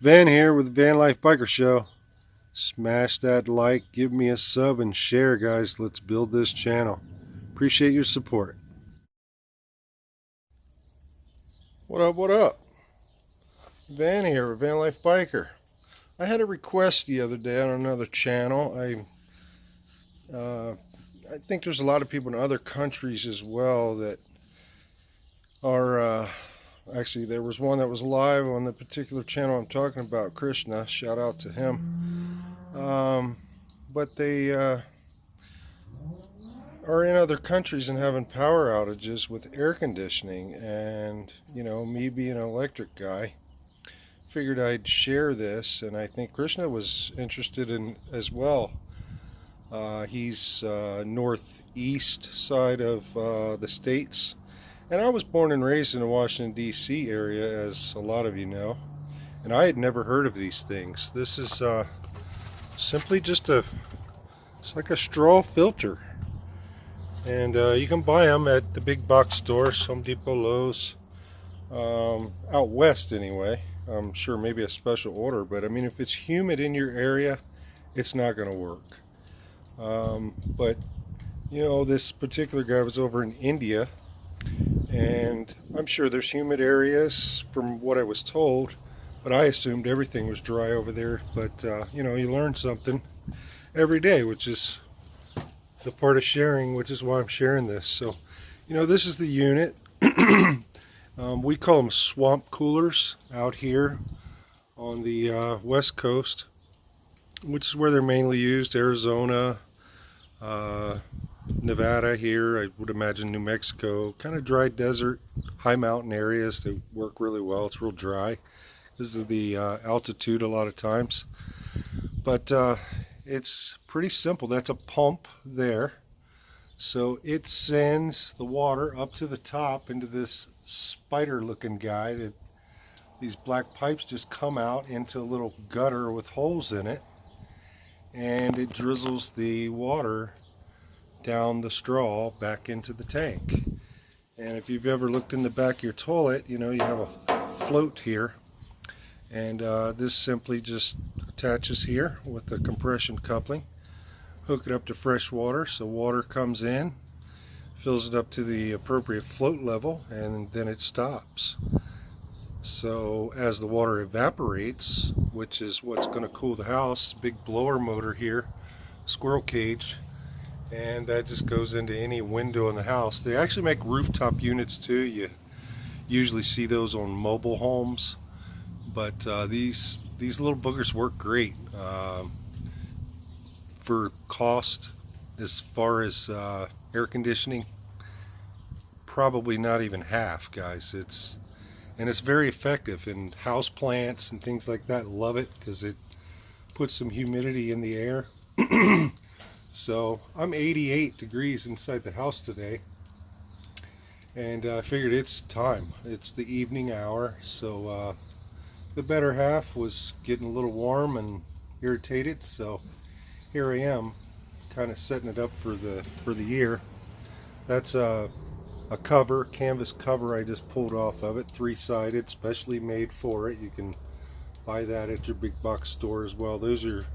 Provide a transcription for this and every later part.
Van here with the Van Life Biker Show. Smash that like, give me a sub, and share, guys. Let's build this channel. Appreciate your support. What up, what up? Van here with Van Life Biker. I had a request the other day on another channel. I think there's a lot of people in other countries as well that are, actually there was one that was live on the particular channel I'm talking about, Krishna. Shout out to him. But they are in other countries and having power outages with air conditioning, and me being an electric guy, figured I'd share this, and I think Krishna was interested in as well. He's northeast side of the states, and I was born and raised in the Washington D.C. area, as a lot of you know, and I had never heard of these things. This is simply just it's like a straw filter. And you can buy them at the big box stores, Home Depot, Lowe's, out west anyway. I'm sure maybe a special order, but I mean, if it's humid in your area, it's not going to work. But this particular guy was over in India, and I'm sure there's humid areas from what I was told, but I assumed everything was dry over there. But you learn something every day, which is the part of sharing, which is why I'm sharing this. So, this is the unit. We call them swamp coolers out here on the west coast, which is where they're mainly used. Arizona, Nevada here, I would imagine New Mexico, kind of dry desert, high mountain areas. They work really well. It's real dry. This is the altitude a lot of times. But it's pretty simple. That's a pump there. So it sends the water up to the top into this spider looking guy. That these black pipes just come out into a little gutter with holes in it, and it drizzles the water down the straw back into the tank. And if you've ever looked in the back of your toilet, you have a float here, and this simply just attaches here with the compression coupling. Hook it up to fresh water, so water comes in, fills it up to the appropriate float level, and then it stops. So as the water evaporates, which is what's going to cool the house, big blower motor here, squirrel cage, and that just goes into any window in the house. They actually make rooftop units too. You usually see those on mobile homes, but these little boogers work great. For cost, as far as air conditioning, probably not even half, guys. It's very effective, and house plants and things like that love it because it puts some humidity in the air. So I'm 88 degrees inside the house today, and I figured it's time. It's the evening hour, so the better half was getting a little warm and irritated, so here I am, kind of setting it up for the year. That's a cover, canvas cover I just pulled off of it, three-sided, specially made for it. You can buy that at your big box store as well. Those are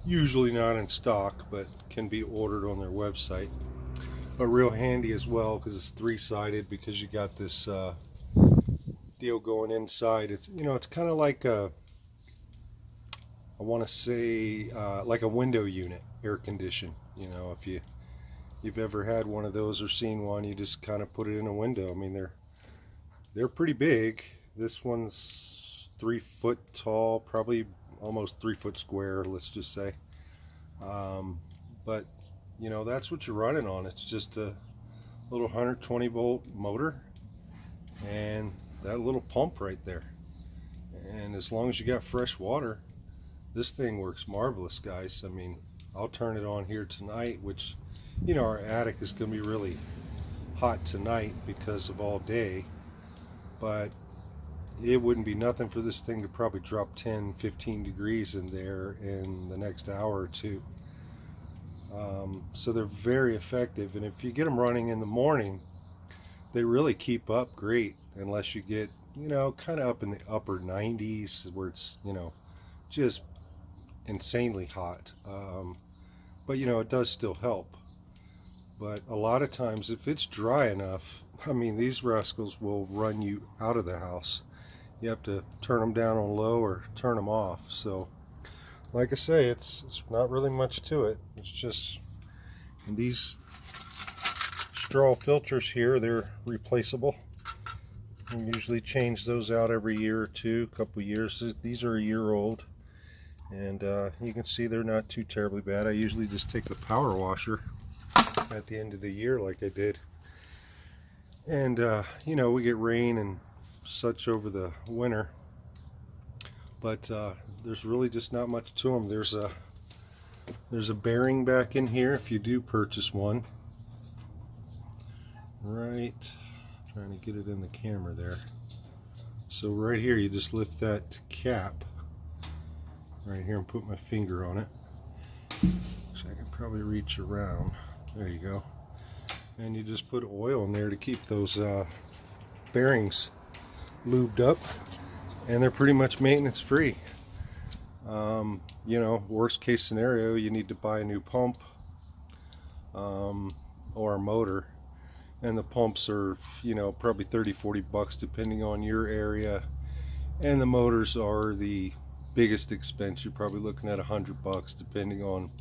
usually not in stock, but can be ordered on their website. But real handy as well because it's three-sided, because you got this deal going inside. It's kind of like I want to say like a window unit, air condition. If you've ever had one of those or seen one, you just kind of put it in a window. I mean, they're pretty big. This one's 3 foot tall, probably almost 3 foot square, let's just say. But that's what you're running on. It's just a little 120 volt motor and that little pump right there. And as long as you got fresh water, this thing works marvelous, guys. I mean, I'll turn it on here tonight, which our attic is going to be really hot tonight because of all day, but it wouldn't be nothing for this thing to probably drop 10-15 degrees in there in the next hour or two. So they're very effective, and if you get them running in the morning, they really keep up great. unless you get, you know, kind of up in the upper 90s where it's, you know, just insanely hot. But you know, it does still help. But a lot of times if it's dry enough, I mean, these rascals will run you out of the house. You have to turn them down on low or turn them off. So like I say, it's not really much to it. It's just, and these straw filters here, they're replaceable. You usually change those out every year or two, couple years. These are a year old, and you can see they're not too terribly bad. I usually just take the power washer at the end of the year like I did. And you know, we get rain and such over the winter, but there's really just not much to them. There's a bearing back in here if you do purchase one. Right, trying to get it in the camera there. So right here, you just lift that cap right here and put my finger on it. So I can probably reach around. There you go. And you just put oil in there to keep those bearings lubed up, and they're pretty much maintenance free. You know, worst case scenario, you need to buy a new pump or a motor, and the pumps are, you know, probably 30-40 bucks depending on your area, and the motors are the biggest expense. You're probably looking at 100 bucks depending on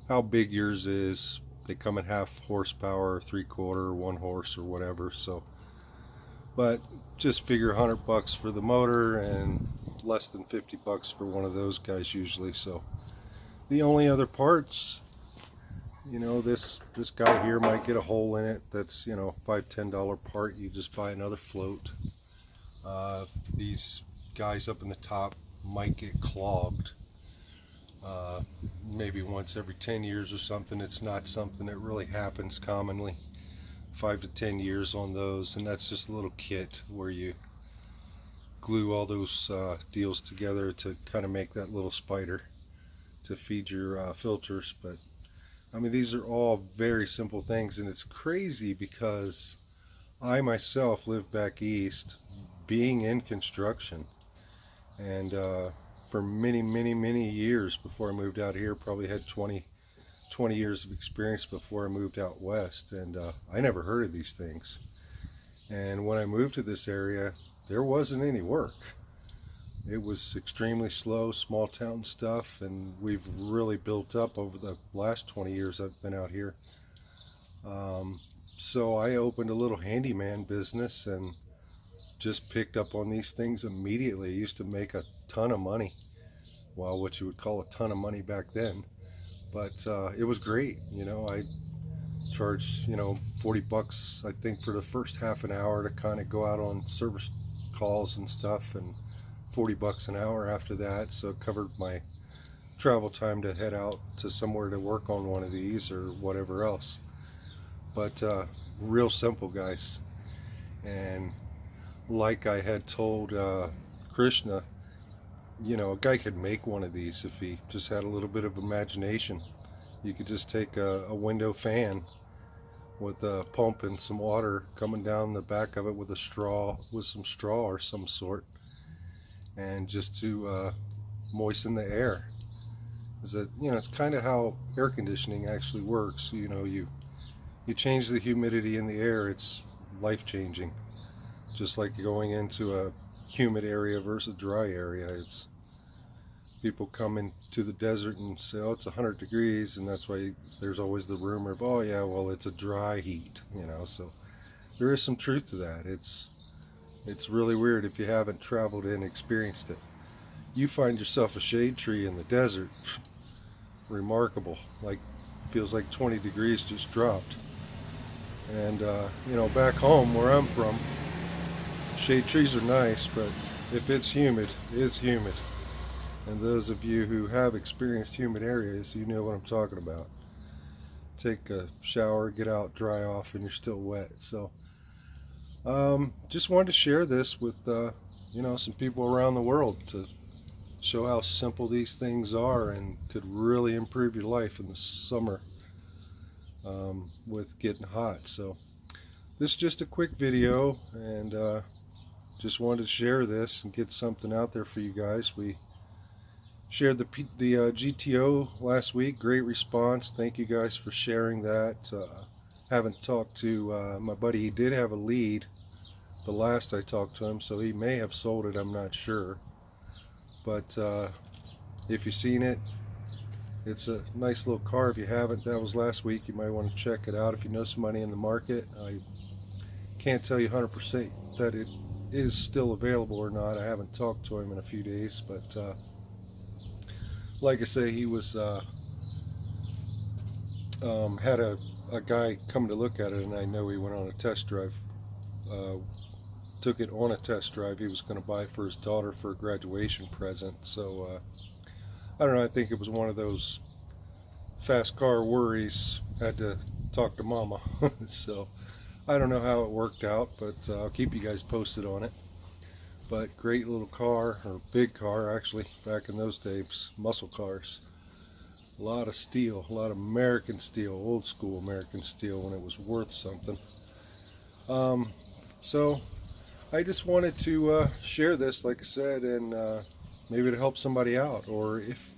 how big yours is. They come at half horsepower, 3/4, 1 horse, or whatever. So, but just figure 100 bucks for the motor and less than 50 bucks for one of those guys usually. So the only other parts, you know, this guy here might get a hole in it. That's, you know, $5-10 part. You just buy another float. These guys up in the top might get clogged. Maybe once every 10 years or something. It's not something that really happens commonly. 5 to 10 years on those, and that's just a little kit where you glue all those deals together to kind of make that little spider to feed your filters. But I mean, these are all very simple things, and it's crazy because I myself live back east, being in construction, and for many years before I moved out here, probably had 20 years of experience before I moved out west, and I never heard of these things. And when I moved to this area, there wasn't any work. It was extremely slow, small town stuff, and we've really built up over the last 20 years I've been out here. So I opened a little handyman business and just picked up on these things immediately. I used to make a ton of money. Well, what you would call a ton of money back then. But it was great. You know, I charged, you know, 40 bucks, I think, for the first half an hour to kind of go out on service calls and stuff, and 40 bucks an hour after that. So it covered my travel time to head out to somewhere to work on one of these or whatever else. But real simple, guys. And like I had told Krishna, you know, a guy could make one of these if he just had a little bit of imagination. You could just take a window fan with a pump and some water coming down the back of it with some straw or some sort, and just to moisten the air. Is that, you know, it's kind of how air conditioning actually works. You know, you change the humidity in the air, it's life-changing. Just like going into a humid area versus a dry area. It's, people come into the desert and say, oh, it's 100 degrees, and that's why there's always the rumor of, oh yeah, well, it's a dry heat, you know. So there is some truth to that. It's really weird if you haven't traveled and experienced it. You find yourself a shade tree in the desert, remarkable. Like, feels like 20 degrees just dropped. And you know, back home where I'm from, shade trees are nice, but if it's humid, it's humid. And those of you who have experienced humid areas, you know what I'm talking about. Take a shower, get out, dry off, and you're still wet. So just wanted to share this with you know, some people around the world to show how simple these things are and could really improve your life in the summer with getting hot. So this is just a quick video, and just wanted to share this and get something out there for you guys. We shared the GTO last week. Great response. Thank you guys for sharing that. Haven't talked to my buddy. He did have a lead the last I talked to him, so he may have sold it. I'm not sure. But if you've seen it, it's a nice little car. If you haven't, that was last week. You might want to check it out if you know somebody in the market. I can't tell you 100% that it is still available or not. I haven't talked to him in a few days, but like I say, he was had a guy come to look at it, and I know he went on a test drive. Took it on a test drive. He was going to buy it for his daughter for a graduation present. So I don't know. I think it was one of those fast car worries. Had to talk to Mama. So I don't know how it worked out, but I'll keep you guys posted on it. But great little car, or big car actually, back in those days, muscle cars. A lot of steel, a lot of American steel, old school American steel when it was worth something. So I just wanted to share this, like I said, and maybe to help somebody out. Or if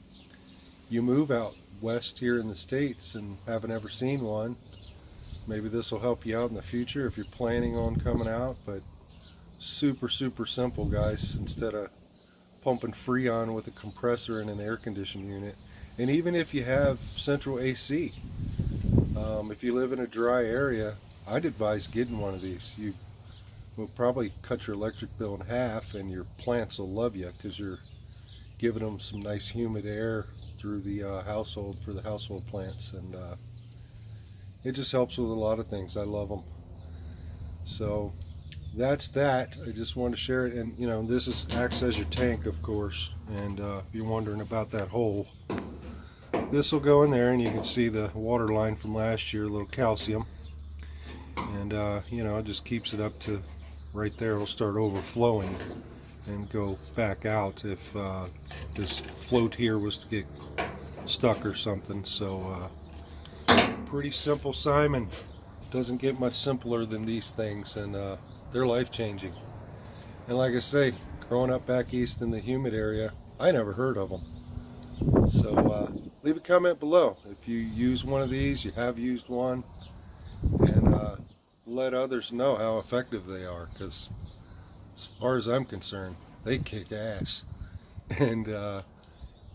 you move out west here in the States and haven't ever seen one, maybe this will help you out in the future if you're planning on coming out. But super simple, guys. Instead of pumping Freon with a compressor and an air conditioning unit, and even if you have central AC, if you live in a dry area, I'd advise getting one of these. You will probably cut your electric bill in half, and your plants will love you because you're giving them some nice humid air through the household for the household plants, and it just helps with a lot of things. I love them. So that's that. I just wanted to share it. And you know, this acts as your tank, of course, and if you're wondering about that hole, this will go in there, and you can see the water line from last year, a little calcium, and you know, it just keeps it up to right there. It'll start overflowing and go back out if this float here was to get stuck or something. So pretty simple, Simon. Doesn't get much simpler than these things, and they're life-changing. And like I say, growing up back east in the humid area, I never heard of them. So leave a comment below if you use one of these, you have used one, and let others know how effective they are, because as far as I'm concerned, they kick ass. And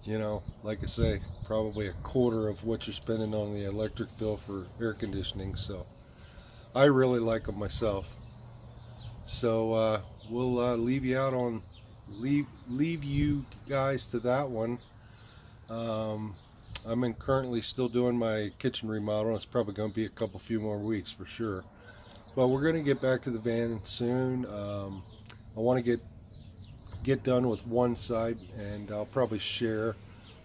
you know, like I say, probably a quarter of what you're spending on the electric bill for air conditioning. So I really like them myself. So we'll leave you out on leave you guys to that one. I'm currently still doing my kitchen remodel. It's probably going to be a few more weeks for sure. But we're going to get back to the van soon. I want to get done with one side, and I'll probably share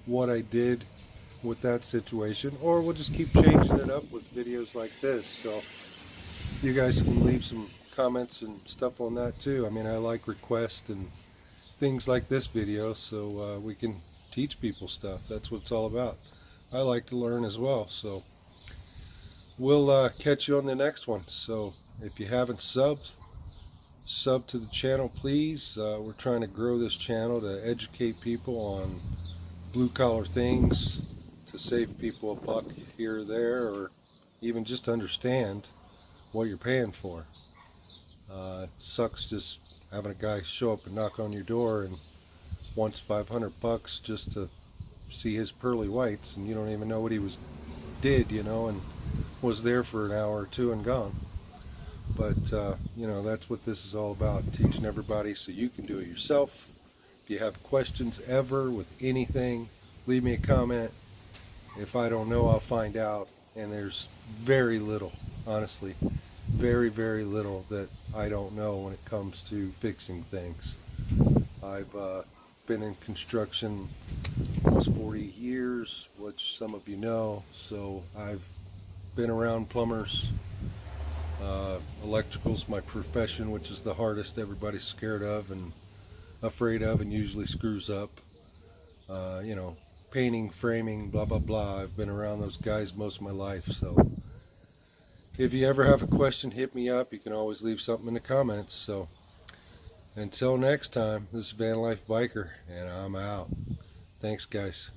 what I did with that situation, or we'll just keep changing it up with videos like this. So you guys can leave some comments and stuff on that too. I mean, I like requests and things like this video, so we can teach people stuff. That's what it's all about. I like to learn as well. So we'll catch you on the next one. So if you haven't subbed, sub to the channel, please. We're trying to grow this channel to educate people on blue-collar things, to save people a buck here or there, or even just understand what you're paying for. Sucks just having a guy show up and knock on your door and wants $500 just to see his pearly whites, and you don't even know what he did, you know, and was there for an hour or two and gone. But you know, that's what this is all about, teaching everybody so you can do it yourself. If you have questions ever with anything, leave me a comment. If I don't know, I'll find out. And there's very little, honestly, very little that I don't know when it comes to fixing things. I've been in construction almost 40 years, which some of you know, so I've been around plumbers. Electrical's my profession, which is the hardest everybody's scared of and afraid of, and usually screws up. You know, painting, framing, blah blah blah. I've been around those guys most of my life. So if you ever have a question, hit me up. You can always leave something in the comments. So Until next time, this is Van Life Biker, and I'm out. Thanks, guys.